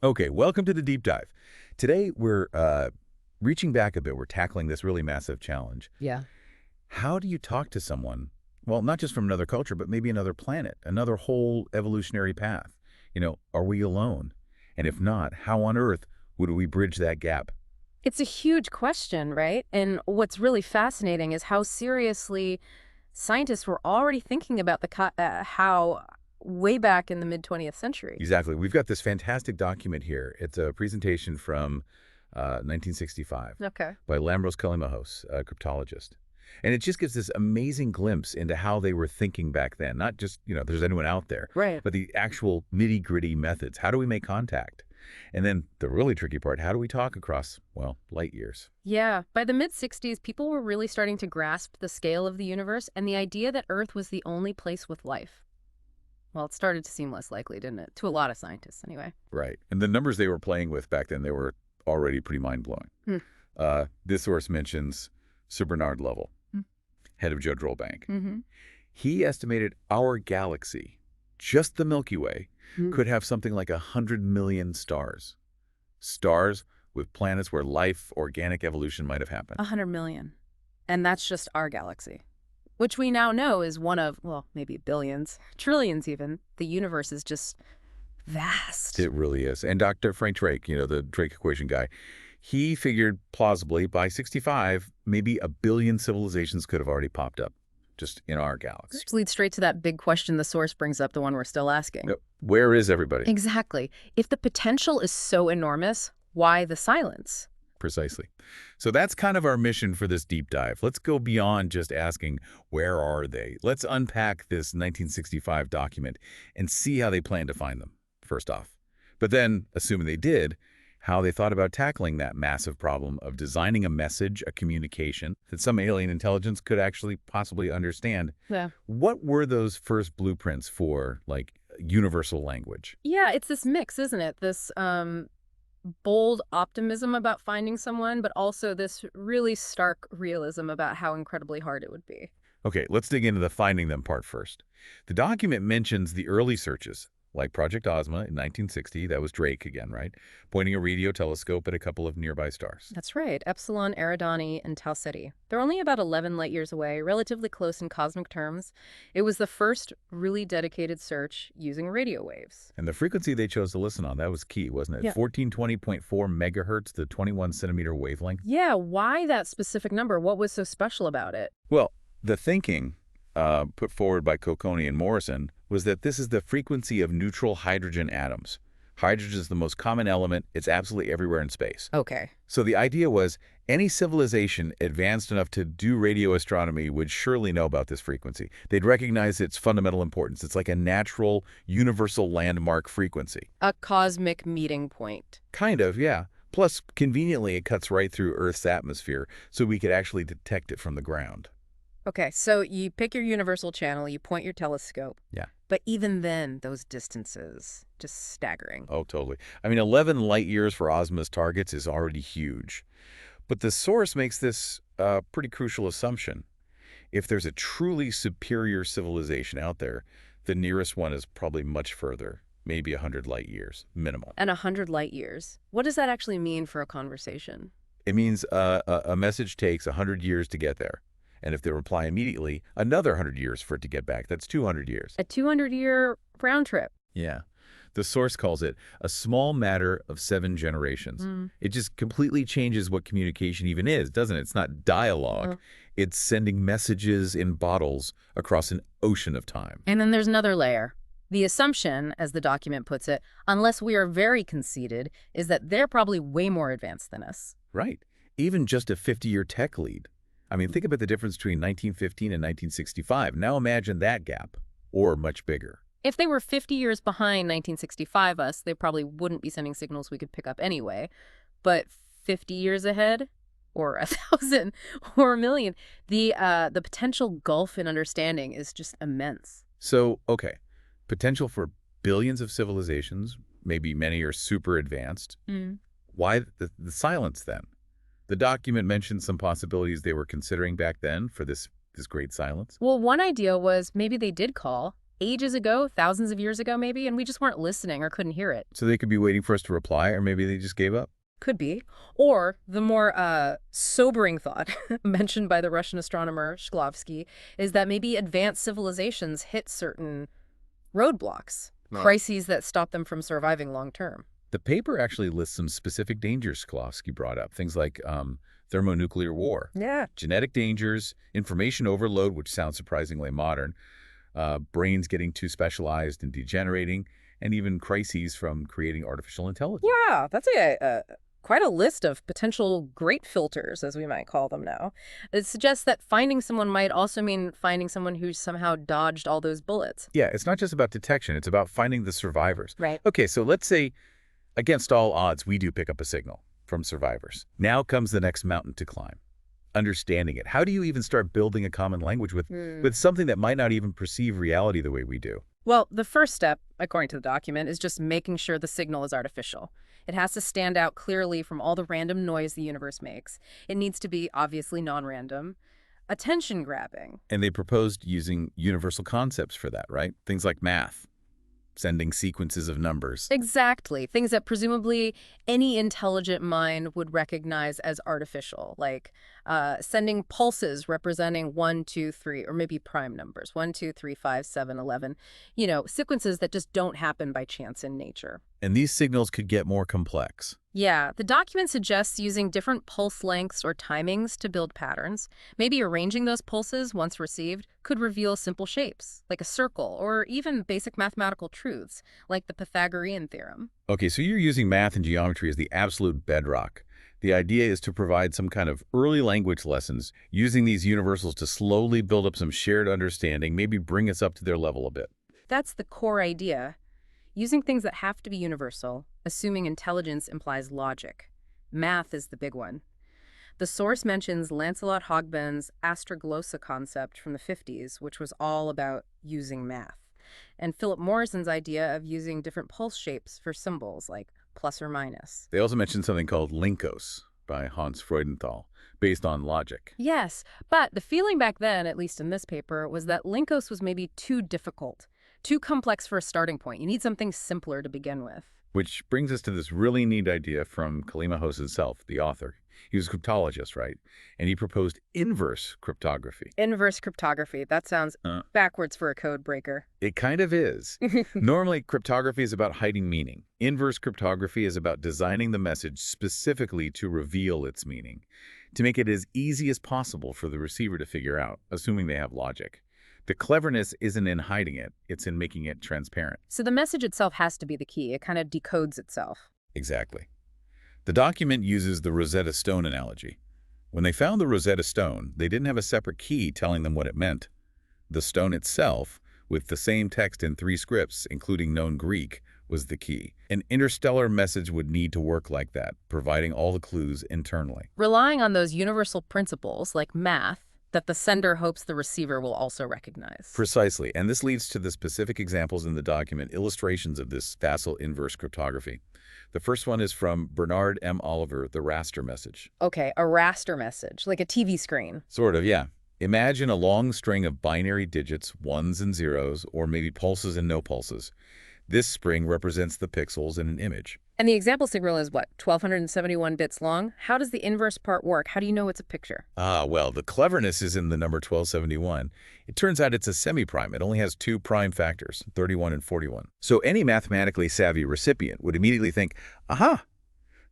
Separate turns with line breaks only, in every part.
Okay, welcome to the deep dive. Today we're reaching back a bit. We're tackling this really massive challenge.
Yeah.
How do you talk to someone, well, not just from another culture, but maybe another planet, another whole evolutionary path? Are we alone? And if not, how on earth would we bridge that gap?
It's a huge question, right? And what's really fascinating is how seriously scientists were already thinking about how way back in the mid 20th century.
Exactly. We've got this fantastic document here. It's a presentation from 1965
Okay.
by Lambros Kalimahos, a cryptologist. And it just gives this amazing glimpse into how they were thinking back then. Not just, there's anyone out there,
Right.
but the actual nitty-gritty methods. How do we make contact? And then the really tricky part, how do we talk across, well, light years?
Yeah. By the mid 60s, people were really starting to grasp the scale of the universe and the idea that Earth was the only place with life. Well, it started to seem less likely, didn't it? To a lot of scientists, anyway.
Right. And the numbers they were playing with back then, they were already pretty mind-blowing.
Hmm.
This source mentions Sir Bernard Lovell,
Hmm.
head of Judge Roll Bank.
Mm-hmm.
He estimated our galaxy, just the Milky Way,
Hmm.
could have something like 100 million stars. Stars with planets where life, organic evolution might have happened.
100 million. And that's just our galaxy, which we now know is one of, well, maybe billions, trillions even. The universe is just vast.
It really is. And Dr. Frank Drake, the Drake equation guy, he figured plausibly by 65, maybe a billion civilizations could have already popped up just in our galaxy.
Which leads straight to that big question the source brings up, the one we're still asking.
Now, where is everybody?
Exactly. If the potential is so enormous, why the silence?
Precisely. So that's kind of our mission for this deep dive. Let's go beyond just asking, where are they? Let's unpack this 1965 document and see how they plan to find them, first off. But then, assuming they did, how they thought about tackling that massive problem of designing a message, a communication, that some alien intelligence could actually possibly understand.
Yeah.
What were those first blueprints for, like, universal language?
Yeah, it's this mix, isn't it? This bold optimism about finding someone, but also this really stark realism about how incredibly hard it would be.
Okay, let's dig into the finding them part first. The document mentions the early searches, like Project Ozma in 1960, that was Drake again, right? Pointing a radio telescope at a couple of nearby stars.
That's right, Epsilon, Eridani, and Tau Ceti. They're only about 11 light years away, relatively close in cosmic terms. It was the first really dedicated search using radio waves.
And the frequency they chose to listen on, that was key, wasn't it?
Yeah.
1420.4 megahertz, the 21-centimeter wavelength.
Yeah, why that specific number? What was so special about it?
Well, the thinking put forward by Cocconi and Morrison was that this is the frequency of neutral hydrogen atoms. Hydrogen is the most common element. It's absolutely everywhere in space.
Okay.
So the idea was any civilization advanced enough to do radio astronomy would surely know about this frequency. They'd recognize its fundamental importance. It's like a natural, universal landmark frequency.
A cosmic meeting point.
Kind of, yeah. Plus, conveniently, it cuts right through Earth's atmosphere, so we could actually detect it from the ground.
Okay, so you pick your universal channel, you point your telescope.
Yeah.
But even then, those distances, just staggering.
Oh, totally. I mean, 11 light years for Ozma's targets is already huge. But the source makes this pretty crucial assumption. If there's a truly superior civilization out there, the nearest one is probably much further, maybe 100 light years, minimal.
And 100 light years. What does that actually mean for a conversation?
It means a message takes 100 years to get there. And if they reply immediately, another 100 years for it to get back. That's 200 years.
A 200-year round trip.
Yeah. The source calls it a small matter of 7 generations. It just completely changes what communication even is, doesn't it? It's not dialogue. It's sending messages in bottles across an ocean of time.
And then there's another layer. The assumption, as the document puts it, unless we are very conceited, is that they're probably way more advanced than us.
Right. Even just a 50-year tech lead. I mean, think about the difference between 1915 and 1965. Now imagine that gap, or much bigger.
If they were 50 years behind 1965 us, they probably wouldn't be sending signals we could pick up anyway. But 50 years ahead, or 1,000, or 1,000,000, the potential gulf in understanding is just immense.
So, okay, potential for billions of civilizations, maybe many are super advanced. Why the silence then? The document mentioned some possibilities they were considering back then for this great silence.
Well, one idea was maybe they did call, ages ago, thousands of years ago maybe, and we just weren't listening or couldn't hear it.
So they could be waiting for us to reply, or maybe they just gave up.
Could be. Or the more sobering thought mentioned by the Russian astronomer Shklovsky is that maybe advanced civilizations hit certain roadblocks, crises that stop them from surviving long term.
The paper actually lists some specific dangers Shklovsky brought up, things like thermonuclear war,
Yeah.
genetic dangers, information overload, which sounds surprisingly modern, brains getting too specialized and degenerating, and even crises from creating artificial intelligence.
Yeah, that's quite a list of potential great filters, as we might call them now. It suggests that finding someone might also mean finding someone who's somehow dodged all those bullets.
Yeah, it's not just about detection, it's about finding the survivors.
Right.
Okay, so let's say, against all odds, we do pick up a signal from survivors. Now comes the next mountain to climb. Understanding it. How do you even start building a common language with something that might not even perceive reality the way we do?
Well, the first step, according to the document, is just making sure the signal is artificial. It has to stand out clearly from all the random noise the universe makes. It needs to be obviously non-random. Attention-grabbing.
And they proposed using universal concepts for that, right? Things like math, sending sequences of numbers.
Exactly. Things that presumably any intelligent mind would recognize as artificial, like sending pulses representing 1, 2, 3, or maybe prime numbers, 1, 2, 3, 5, 7, 11. Sequences that just don't happen by chance in nature.
And these signals could get more complex.
Yeah, the document suggests using different pulse lengths or timings to build patterns. Maybe arranging those pulses once received could reveal simple shapes, like a circle, or even basic mathematical truths, like the Pythagorean theorem.
Okay, so you're using math and geometry as the absolute bedrock. The idea is to provide some kind of early language lessons, using these universals to slowly build up some shared understanding, maybe bring us up to their level a bit.
That's the core idea. Using things that have to be universal, assuming intelligence implies logic. Math is the big one. The source mentions Lancelot Hogben's astroglossa concept from the 50s, which was all about using math, and Philip Morrison's idea of using different pulse shapes for symbols, like plus or minus.
They also mentioned something called Linkos by Hans Freudenthal, based on logic.
Yes, but the feeling back then, at least in this paper, was that Linkos was maybe too difficult, too complex for a starting point. You need something simpler to begin with.
Which brings us to this really neat idea from Kallimahos himself, the author. He was a cryptologist, right? And he proposed inverse cryptography.
Inverse cryptography. That sounds backwards for a code breaker.
It kind of is. Normally, cryptography is about hiding meaning. Inverse cryptography is about designing the message specifically to reveal its meaning, to make it as easy as possible for the receiver to figure out, assuming they have logic. The cleverness isn't in hiding it, it's in making it transparent.
So the message itself has to be the key. It kind of decodes itself.
Exactly. The document uses the Rosetta Stone analogy. When they found the Rosetta Stone, they didn't have a separate key telling them what it meant. The stone itself, with the same text in 3 scripts, including known Greek, was the key. An interstellar message would need to work like that, providing all the clues internally.
Relying on those universal principles, like math, that the sender hopes the receiver will also recognize.
Precisely, and this leads to the specific examples in the document, illustrations of this facile inverse cryptography. The first one is from Bernard M. Oliver, the raster message.
Okay, a raster message, like a TV screen.
Sort of, yeah. Imagine a long string of binary digits, ones and zeros, or maybe pulses and no pulses. This string represents the pixels in an image.
And the example signal is what, 1271 bits long? How does the inverse part work? How do you know it's a picture?
Well, the cleverness is in the number 1271. It turns out it's a semi-prime. It only has 2 prime factors, 31 and 41. So any mathematically savvy recipient would immediately think, aha,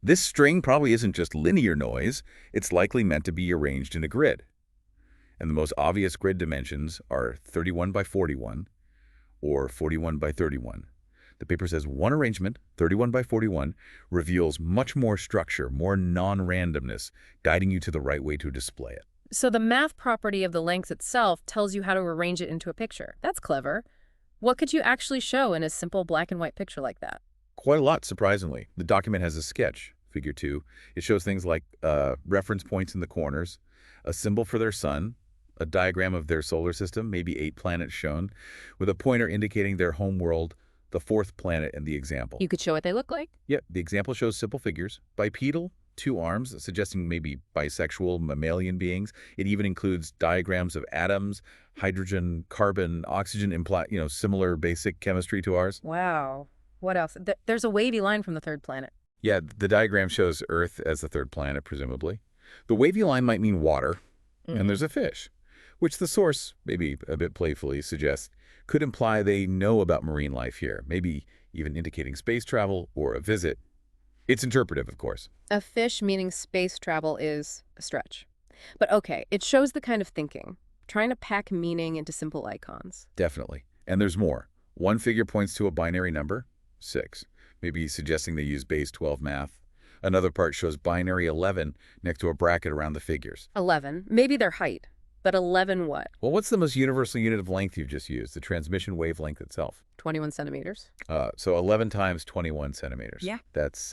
this string probably isn't just linear noise. It's likely meant to be arranged in a grid. And the most obvious grid dimensions are 31 by 41 or 41 by 31. The paper says one arrangement, 31 by 41, reveals much more structure, more non-randomness, guiding you to the right way to display it.
So the math property of the length itself tells you how to arrange it into a picture. That's clever. What could you actually show in a simple black and white picture like that?
Quite a lot, surprisingly. The document has a sketch, figure 2. It shows things like reference points in the corners, a symbol for their sun, a diagram of their solar system, maybe 8 planets shown, with a pointer indicating their home world, the 4th planet in the example.
You could show what they look like?
Yeah, the example shows simple figures, bipedal, 2 arms, suggesting maybe bisexual mammalian beings. It even includes diagrams of atoms, hydrogen, carbon, oxygen, similar basic chemistry to ours.
Wow. What else? There's a wavy line from the third planet.
Yeah, the diagram shows Earth as the third planet, presumably. The wavy line might mean water, and there's a fish, which the source, maybe a bit playfully, suggests could imply they know about marine life here, maybe even indicating space travel or a visit. It's interpretive, of course.
A fish meaning space travel is a stretch. But okay, it shows the kind of thinking, trying to pack meaning into simple icons.
Definitely. And there's more. One figure points to a binary number, 6, maybe suggesting they use base 12 math. Another part shows binary 11 next to a bracket around the figures.
11. Maybe their height. But 11 what?
Well, what's the most universal unit of length you've just used? The transmission wavelength itself.
21 centimeters.
So 11 times 21 centimeters.
Yeah.
That's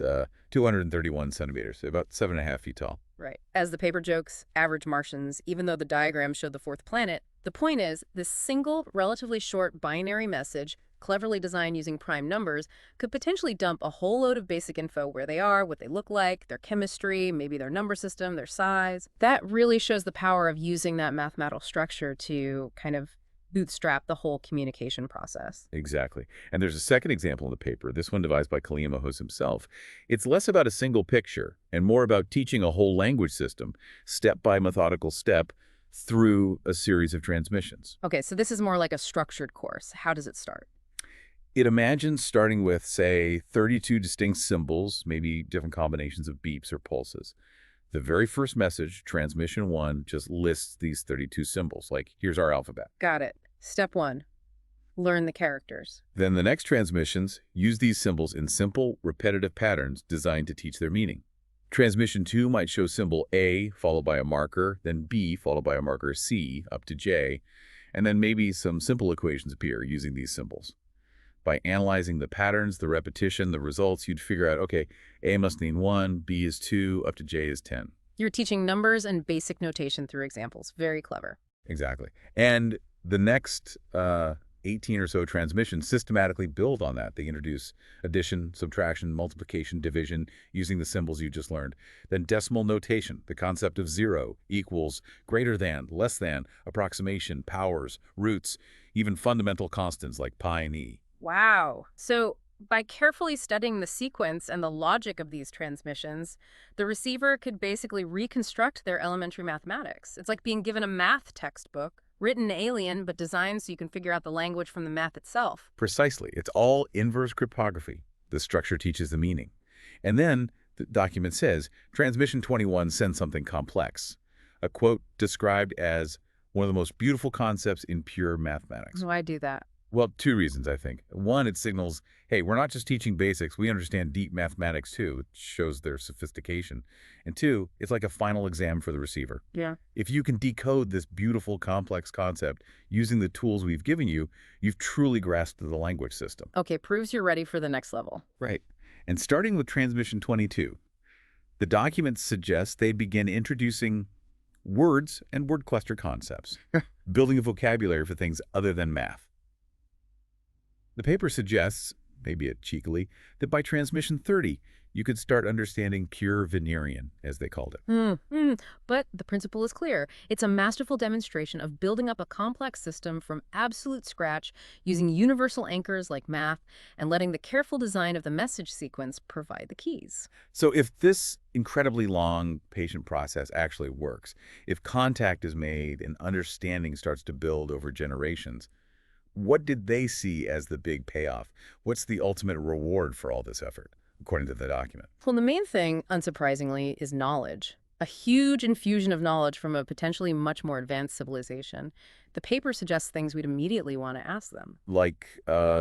231 centimeters, about 7.5 feet tall.
Right. As the paper jokes, average Martians, even though the diagram showed the fourth planet, the point is this single, relatively short binary message, cleverly designed using prime numbers, could potentially dump a whole load of basic info: where they are, what they look like, their chemistry, maybe their number system, their size. That really shows the power of using that mathematical structure to kind of bootstrap the whole communication process.
Exactly. And there's a second example in the paper, this one devised by Kalliimahos himself. It's less about a single picture and more about teaching a whole language system, step by methodical step, through a series of transmissions.
Okay, so this is more like a structured course. How does it start?
It imagines starting with, say, 32 distinct symbols, maybe different combinations of beeps or pulses. The very first message, transmission 1, just lists these 32 symbols, like, here's our alphabet.
Got it. Step 1, learn the characters.
Then the next transmissions use these symbols in simple, repetitive patterns designed to teach their meaning. Transmission 2 might show symbol A followed by a marker, then B followed by a marker C up to J, and then maybe some simple equations appear using these symbols. By analyzing the patterns, the repetition, the results, you'd figure out, okay, A must mean 1, B is 2, up to J is 10.
You're teaching numbers and basic notation through examples. Very clever.
Exactly. And the next 18 or so transmissions systematically build on that. They introduce addition, subtraction, multiplication, division, using the symbols you just learned. Then decimal notation, the concept of 0, equals, greater than, less than, approximation, powers, roots, even fundamental constants like pi and e.
Wow. So by carefully studying the sequence and the logic of these transmissions, the receiver could basically reconstruct their elementary mathematics. It's like being given a math textbook, written alien, but designed so you can figure out the language from the math itself.
Precisely. It's all inverse cryptography. The structure teaches the meaning. And then the document says, transmission 21 sends something complex. A quote described as one of the most beautiful concepts in pure mathematics.
Why do that?
Well, 2 reasons, I think. One, it signals, hey, we're not just teaching basics, we understand deep mathematics too. It shows their sophistication. And 2, it's like a final exam for the receiver.
Yeah.
If you can decode this beautiful, complex concept using the tools we've given you, you've truly grasped the language system.
Okay, proves you're ready for the next level.
Right. And starting with transmission 22, the document suggests they begin introducing words and word cluster concepts, building a vocabulary for things other than math. The paper suggests, maybe it cheekily, that by transmission 30, you could start understanding pure Venerian, as they called it.
But the principle is clear. It's a masterful demonstration of building up a complex system from absolute scratch, using universal anchors like math, and letting the careful design of the message sequence provide the keys.
So if this incredibly long, patient process actually works, if contact is made and understanding starts to build over generations, what did they see as the big payoff? What's the ultimate reward for all this effort, according to the document?
Well, the main thing, unsurprisingly, is knowledge. A huge infusion of knowledge from a potentially much more advanced civilization. The paper suggests things we'd immediately want to ask them.
Like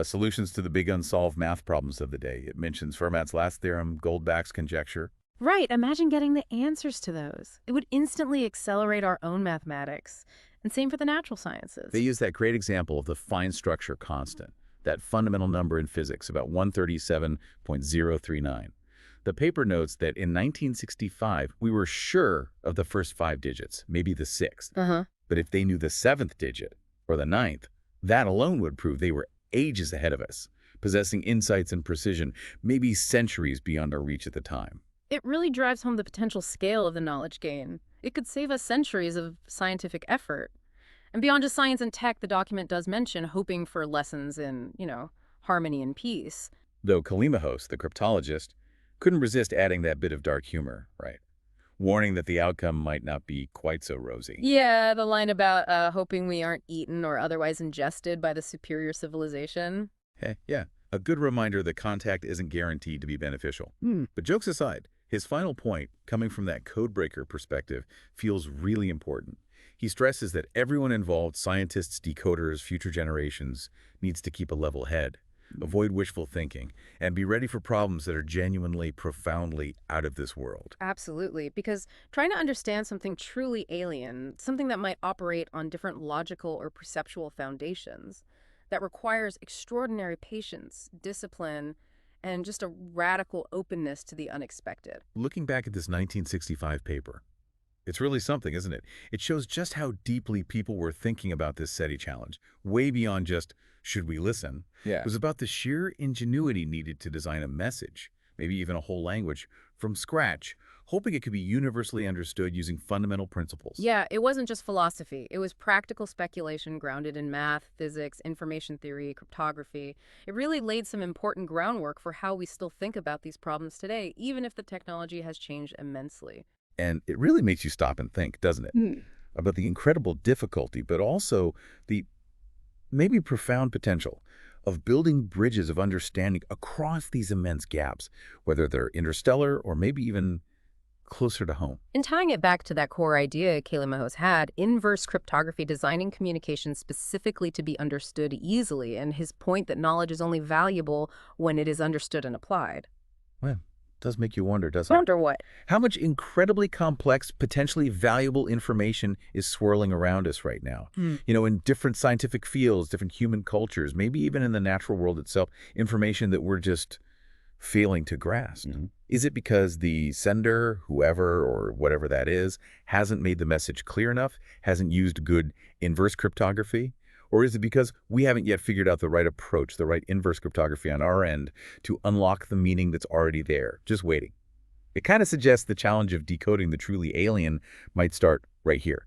solutions to the big unsolved math problems of the day. It mentions Fermat's last theorem, Goldbach's conjecture.
Right. Imagine getting the answers to those. It would instantly accelerate our own mathematics. And same for the natural sciences.
They use that great example of the fine structure constant, that fundamental number in physics, about 137.039. The paper notes that in 1965, we were sure of the first 5 digits, maybe the 6th. But if they knew the 7th digit, or the 9th, that alone would prove they were ages ahead of us, possessing insights and precision, maybe centuries beyond our reach at the time.
It really drives home the potential scale of the knowledge gain. It could save us centuries of scientific effort. And beyond just science and tech, the document does mention hoping for lessons in, harmony and peace.
Though Kalimahos, the cryptologist, couldn't resist adding that bit of dark humor, right? Warning that the outcome might not be quite so rosy.
Yeah, the line about hoping we aren't eaten or otherwise ingested by the superior civilization.
Hey, yeah, a good reminder that contact isn't guaranteed to be beneficial. But jokes aside, his final point, coming from that codebreaker perspective, feels really important. He stresses that everyone involved, scientists, decoders, future generations, needs to keep a level head, avoid wishful thinking, and be ready for problems that are genuinely, profoundly out of this world.
Absolutely, because trying to understand something truly alien, something that might operate on different logical or perceptual foundations, that requires extraordinary patience, discipline, and just a radical openness to the unexpected.
Looking back at this 1965 paper, it's really something, isn't it? It shows just how deeply people were thinking about this SETI challenge, way beyond just, should we listen?
Yeah.
It was about the sheer ingenuity needed to design a message, maybe even a whole language, from scratch, hoping it could be universally understood using fundamental principles.
Yeah, it wasn't just philosophy. It was practical speculation grounded in math, physics, information theory, cryptography. It really laid some important groundwork for how we still think about these problems today, even if the technology has changed immensely.
And it really makes you stop and think, doesn't it? About the incredible difficulty, but also the maybe profound potential of building bridges of understanding across these immense gaps, whether they're interstellar or maybe even closer to home.
And tying it back to that core idea Kalimahos had, inverse cryptography designing communication specifically to be understood easily, and his point that knowledge is only valuable when it is understood and applied.
Well, it does make you wonder, doesn't it?
Wonder what?
How much incredibly complex, potentially valuable information is swirling around us right now? In different scientific fields, different human cultures, maybe even in the natural world itself, information that we're just failing to grasp. Is it because the sender, whoever or whatever that is, hasn't made the message clear enough, hasn't used good inverse cryptography? Or is it because we haven't yet figured out the right approach, the right inverse cryptography on our end to unlock the meaning that's already there, just waiting? It kind of suggests the challenge of decoding the truly alien might start right here,